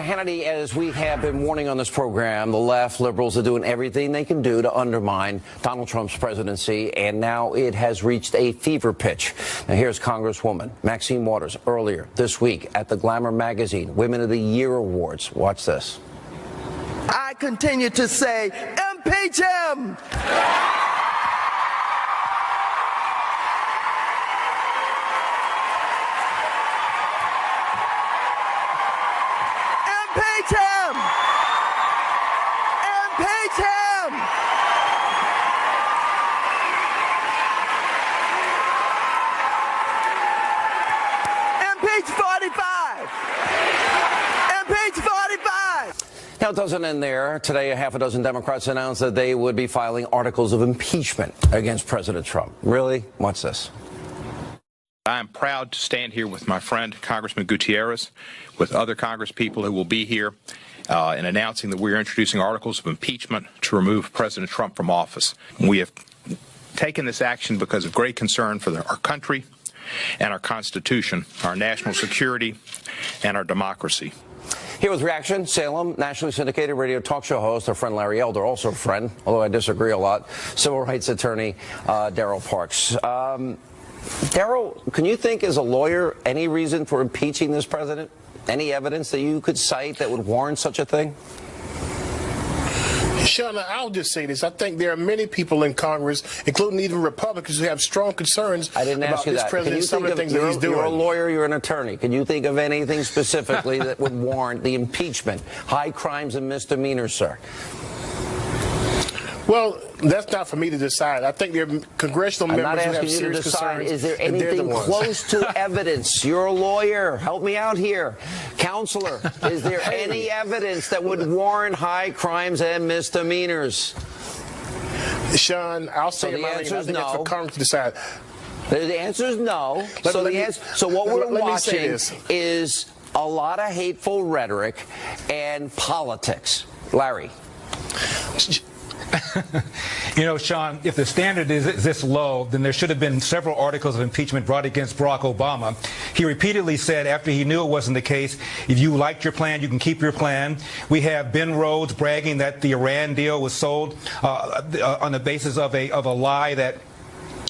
Hannity, as we have been warning on this program, the left, liberals are doing everything they can do to undermine Donald Trump's presidency, and now it has reached a fever pitch. Now, here's Congresswoman Maxine Waters earlier this week at the Glamour magazine Women of the Year Awards. Watch this. I continue to say, impeach him! Impeach him! Impeach him! Impeach 45! Impeach 45! Now, it doesn't end there. Today, a half a dozen Democrats announced that they would be filing articles of impeachment against President Trump. Really? Watch this. I am proud to stand here with my friend, Congressman Gutierrez, with other Congress people who will be here in announcing that we are introducing articles of impeachment to remove President Trump from office. We have taken this action because of great concern for our country and our Constitution, our national security, and our democracy. Here with reaction, Salem, nationally syndicated radio talk show host, our friend Larry Elder, also a friend, although I disagree a lot, civil rights attorney Darrell Parks. Darrell, can you think as a lawyer any reason for impeaching this president? Any evidence that you could cite that would warrant such a thing? Sean, I'll just say this. I think there are many people in Congress, including even Republicans, who have strong concerns about this president and some of the things that he's doing. You're a lawyer, you're an attorney. Can you think of anything specifically that would warrant the impeachment? High crimes and misdemeanors, sir. Well, that's not for me to decide. I think there are congressional members who have serious concerns. Is there anything close to evidence? You're a lawyer. Help me out here. Counselor, is there any evidence that would warrant high crimes and misdemeanors? Sean, I'll say the answer is no. It's for Congress to decide. The answer is no. So what we're watching is a lot of hateful rhetoric and politics. Larry. You know, Sean, if the standard is this low, then there should have been several articles of impeachment brought against Barack Obama. He repeatedly said, after he knew it wasn't the case, if you liked your plan, you can keep your plan. We have Ben Rhodes bragging that the Iran deal was sold on the basis of a lie that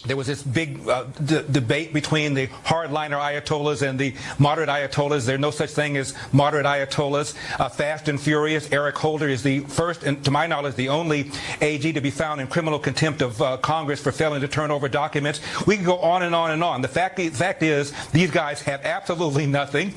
there was this big debate between the hardliner Ayatollahs and the moderate Ayatollahs. There's no such thing as moderate Ayatollahs. Fast and Furious, Eric Holder is the first, and to my knowledge, the only AG to be found in criminal contempt of Congress for failing to turn over documents. We can go on and on and on. The fact is, these guys have absolutely nothing.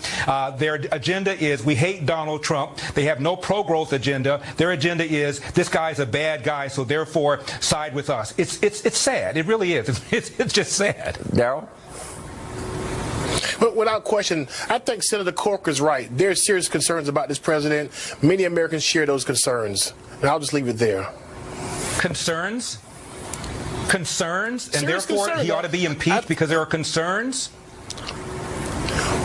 Their agenda is, we hate Donald Trump. They have no pro-growth agenda. Their agenda is, this guy's a bad guy, so therefore side with us. It's sad. It really is. It's just sad. Darrell? But without question, I think Senator Corker's right. There are serious concerns about this president. Many Americans share those concerns. And I'll just leave it there. Concerns? Concerns? And Serious therefore concerns. He ought to be impeached because there are concerns?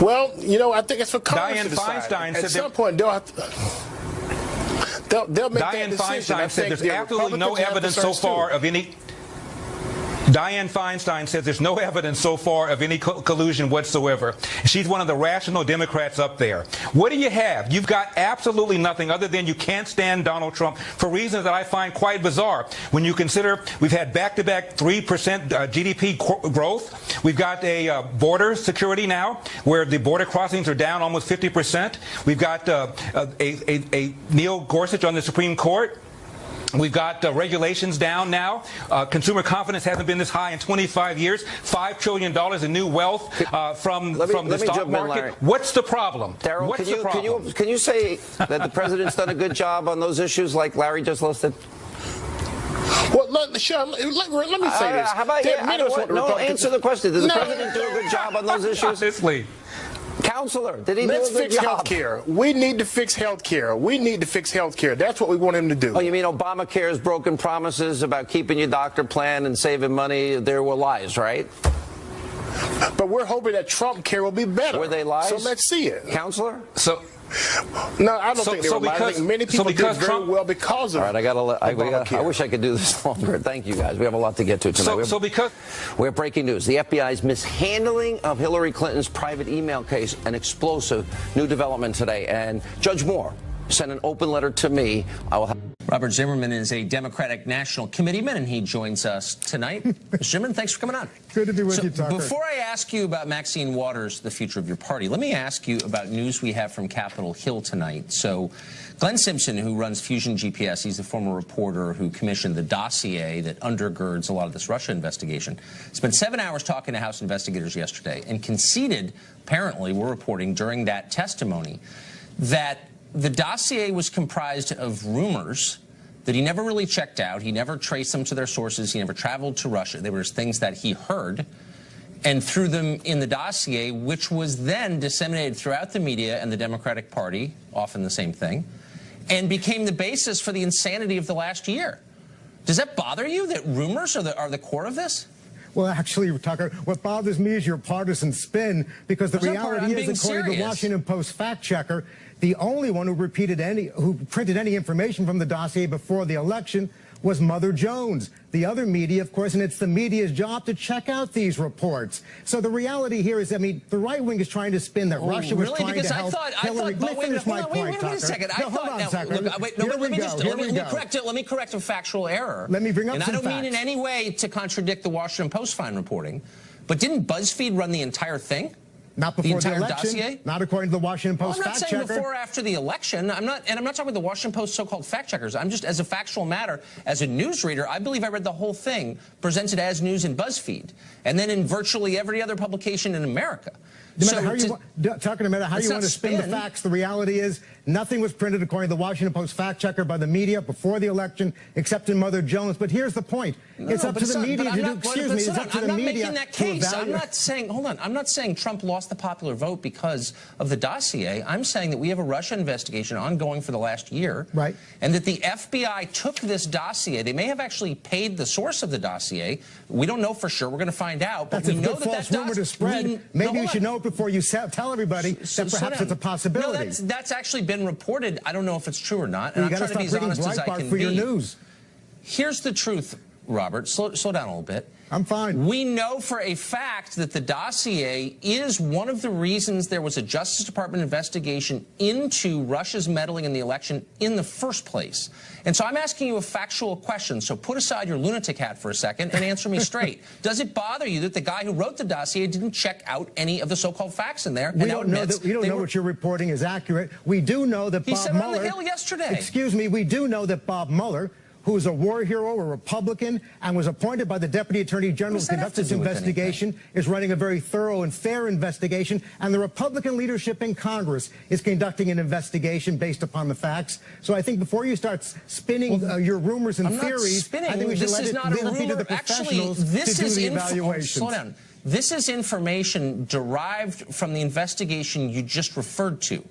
Well, you know, I think it's for Congress to decide. Feinstein At some point, they'll have to... They'll make that decision. Dianne Feinstein said there's absolutely no evidence so far of any... Dianne Feinstein says there's no evidence so far of any collusion whatsoever. She's one of the rational Democrats up there. What do you have? You've got absolutely nothing other than you can't stand Donald Trump for reasons that I find quite bizarre. When you consider we've had back-to-back 3% GDP growth. We've got a border security now where the border crossings are down almost 50%. We've got a Neil Gorsuch on the Supreme Court. We've got regulations down now. Consumer confidence hasn't been this high in 25 years. $5 trillion in new wealth from the stock market. What's the problem? Darrell, can you say that the president's done a good job on those issues like Larry just listed? Well, let me say this. How about answer the question. Does the president do a good job on those issues? Honestly. Counselor, did he do a good job? Let's fix health care. We need to fix health care. We need to fix health care. That's what we want him to do. Oh, you mean Obamacare's broken promises about keeping your doctor plan and saving money? There were lies, right? But we're hoping that Trump care will be better. Were they lies? So let's see it. Counselor? No, I don't think they were lying. I think many people did very well because of. All right, I wish I could do this longer. Thank you, guys. We have a lot to get to tonight. We have breaking news. The FBI's mishandling of Hillary Clinton's private email case, an explosive new development today. And Judge Moore sent an open letter to me. Robert Zimmerman is a Democratic National Committeeman, and he joins us tonight. Mr. Zimmerman, thanks for coming on. Good to be with you, Tucker. Before I ask you about Maxine Waters, the future of your party, let me ask you about news we have from Capitol Hill tonight. So Glenn Simpson, who runs Fusion GPS, he's the former reporter who commissioned the dossier that undergirds a lot of this Russia investigation, spent 7 hours talking to House investigators yesterday and conceded, apparently, we're reporting during that testimony, that the dossier was comprised of rumors that he never really checked out. He never traced them to their sources. He never traveled to Russia. They were things that he heard and threw them in the dossier, which was then disseminated throughout the media and the Democratic Party, often the same thing, and became the basis for the insanity of the last year. Does that bother you, that rumors are the core of this? Well, actually, Tucker, what bothers me is your partisan spin, because the reality is, according to the Washington Post fact checker, the only one who printed any information from the dossier before the election was Mother Jones. The other media, of course, and it's the media's job to check out these reports. So the reality here is, I mean, the right wing is trying to spin that Russia was trying to help Hillary. Let me finish my point, Tucker. Wait a second. Let me correct a factual error. Let me bring up some facts. And I don't mean in any way to contradict the Washington Post fine reporting, but didn't BuzzFeed run the entire thing? Not before the election. Dossier? Not according to the Washington Post fact checker. I'm not saying before or after the election. I'm not talking about the Washington Post so-called fact checkers. I'm just, as a factual matter, as a news reader, I believe I read the whole thing presented as news in BuzzFeed, and then in virtually every other publication in America. No matter how you want to spin the facts, the reality is nothing was printed according to the Washington Post fact checker by the media before the election, except in Mother Jones. But here's the point. It's up to the media to do, it's up to the media to evaluate. I'm not saying, hold on, I'm not saying Trump lost the popular vote because of the dossier. I'm saying that we have a Russia investigation ongoing for the last year. Right. And that the FBI took this dossier. They may have actually paid the source of the dossier. We don't know for sure. We're going to find out. But that's we know that false rumor to spread. Maybe you should know it before you tell everybody that perhaps it's a possibility. No, that's actually been reported. I don't know if it's true or not. And I'm trying to be as honest as I can be. Your news. Here's the truth, Robert. Slow down a little bit. I'm fine. We know for a fact that the dossier is one of the reasons there was a Justice Department investigation into Russia's meddling in the election in the first place. And so I'm asking you a factual question. So put aside your lunatic hat for a second and answer me straight. Does it bother you that the guy who wrote the dossier didn't check out any of the so-called facts in there? We don't know what you're reporting is accurate. We do know that Bob Mueller. He said on the Hill yesterday. Excuse me. We do know that Bob Mueller, who is a war hero, a Republican, and was appointed by the Deputy Attorney General to conduct this investigation, is running a very thorough and fair investigation, and the Republican leadership in Congress is conducting an investigation based upon the facts. So I think before you start spinning your rumors and theories, I think we should let it be to the professionals to do the evaluations. Slow down. This is information derived from the investigation you just referred to.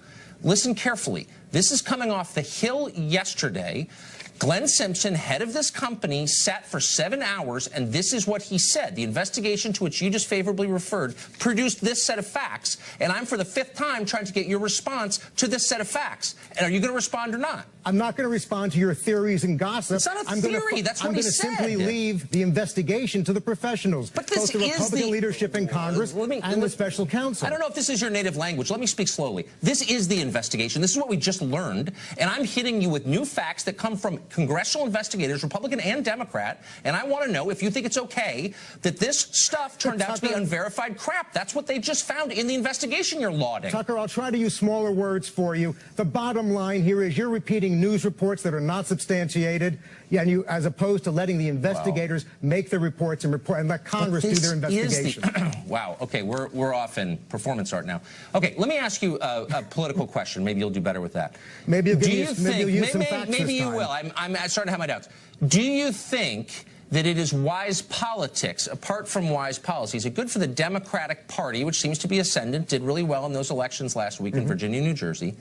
Listen carefully. This is coming off the Hill yesterday. Glenn Simpson, head of this company, sat for 7 hours, and this is what he said. The investigation to which you just favorably referred produced this set of facts, and I'm for the 5th time trying to get your response to this set of facts. And are you going to respond or not? I'm not going to respond to your theories and gossip. It's not a theory. That's what he said. I'm going to simply leave the investigation to the professionals, but this both the Republican leadership in Congress and the special counsel. I don't know if this is your native language. Let me speak slowly. This is the investigation. This is what we just learned, and I'm hitting you with new facts that come from congressional investigators, Republican and Democrat, and I want to know if you think it's okay that this stuff turned out to be unverified crap. That's what they just found in the investigation you're lauding. Tucker, I'll try to use smaller words for you. The bottom line here is you're repeating news reports that are not substantiated, and you, as opposed to letting the investigators make the reports and let Congress do their investigation. Wow. Okay, we're off in performance art now. Okay, let me ask you a political question. Maybe you'll do better with that. Maybe you'll use some facts this time. Maybe you will. I'm starting to have my doubts. Do you think that it is wise politics, apart from wise policy? Is it good for the Democratic Party, which seems to be ascendant, did really well in those elections last week in Virginia and New Jersey,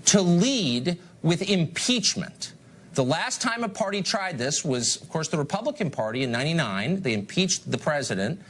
to lead with impeachment? The last time a party tried this was, of course, the Republican Party in '99. They impeached the president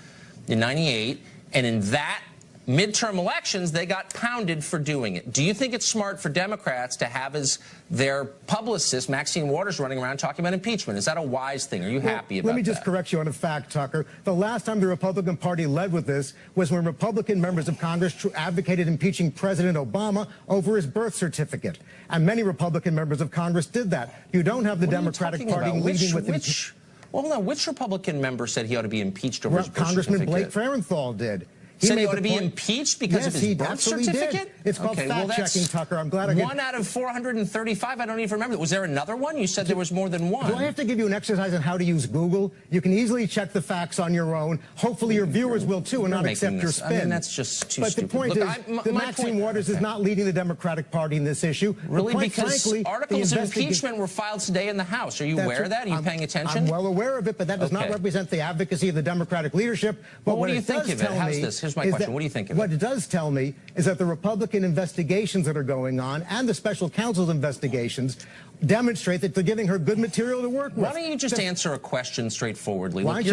in '98, and in that midterm elections, they got pounded for doing it. Do you think it's smart for Democrats to have as their publicist, Maxine Waters, running around talking about impeachment? Is that a wise thing? Are you happy about that? Let me just correct you on a fact, Tucker. The last time the Republican Party led with this was when Republican members of Congress advocated impeaching President Obama over his birth certificate. And many Republican members of Congress did that. You don't have the Democratic Party leading with impeachment. Well, no, which Republican member said he ought to be impeached over his birth Congressman certificate? Blake Farenthold did. Said he ought to be impeached because of his birth certificate? Did. It's called fact-checking, Tucker. I'm glad I get... 1 out of 435, I don't even remember. Was there another one? You said there was more than one. Do I have to give you an exercise on how to use Google? You can easily check the facts on your own. Hopefully your viewers will, too, and not accept your spin. I mean, that's just too stupid. But the point is that Maxine Waters is not leading the Democratic Party in this issue. Really? Because articles of impeachment were filed today in the House. Are you aware of that? Are you paying attention? I'm well aware of it, but that does not represent the advocacy of the Democratic leadership. But what do you think of it? How's this? Here's my question. What do you think? What it does tell me is that the Republican investigations that are going on and the special counsel's investigations demonstrate that they're giving her good material to work with. Why don't you just answer a question straightforwardly? Why don't you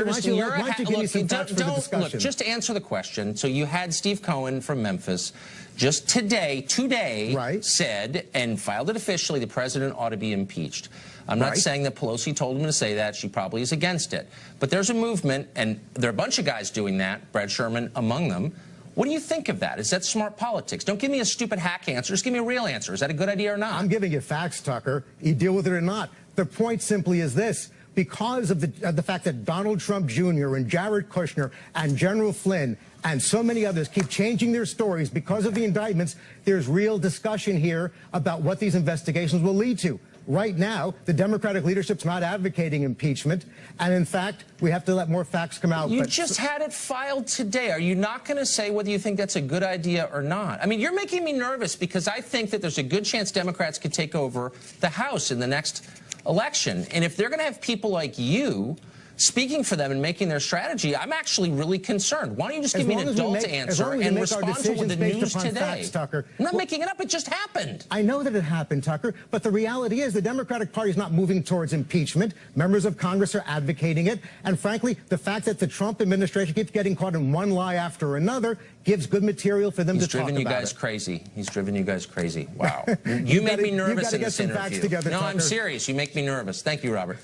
give me some facts for the discussion? Look, just answer the question. So you had Steve Cohen from Memphis just today said and filed it officially the president ought to be impeached. I'm not saying that Pelosi told him to say that. She probably is against it. But there's a movement, and there are a bunch of guys doing that, Brad Sherman among them. What do you think of that? Is that smart politics? Don't give me a stupid hack answer. Just give me a real answer. Is that a good idea or not? I'm giving you facts, Tucker. You deal with it or not. The point simply is this. Because of the fact that Donald Trump Jr. and Jared Kushner and General Flynn and so many others keep changing their stories because of the indictments, there's real discussion here about what these investigations will lead to. Right now, the Democratic leadership's not advocating impeachment, and in fact, we have to let more facts come out. You just had it filed today. Are you not going to say whether you think that's a good idea or not? I mean, you're making me nervous because I think that there's a good chance Democrats could take over the House in the next election. And if they're going to have people like you speaking for them and making their strategy, I'm actually really concerned. Why don't you just give me an adult answer and respond to the news today? Facts, Tucker. I'm not making it up. It just happened. I know that it happened, Tucker, but the reality is the Democratic Party is not moving towards impeachment. Members of Congress are advocating it. And frankly, the fact that the Trump administration keeps getting caught in one lie after another gives good material for them to talk about. He's driven you guys crazy. He's driven you guys crazy. Wow. You made me nervous in this interview. Together, no, Tucker. I'm serious. You make me nervous. Thank you, Robert.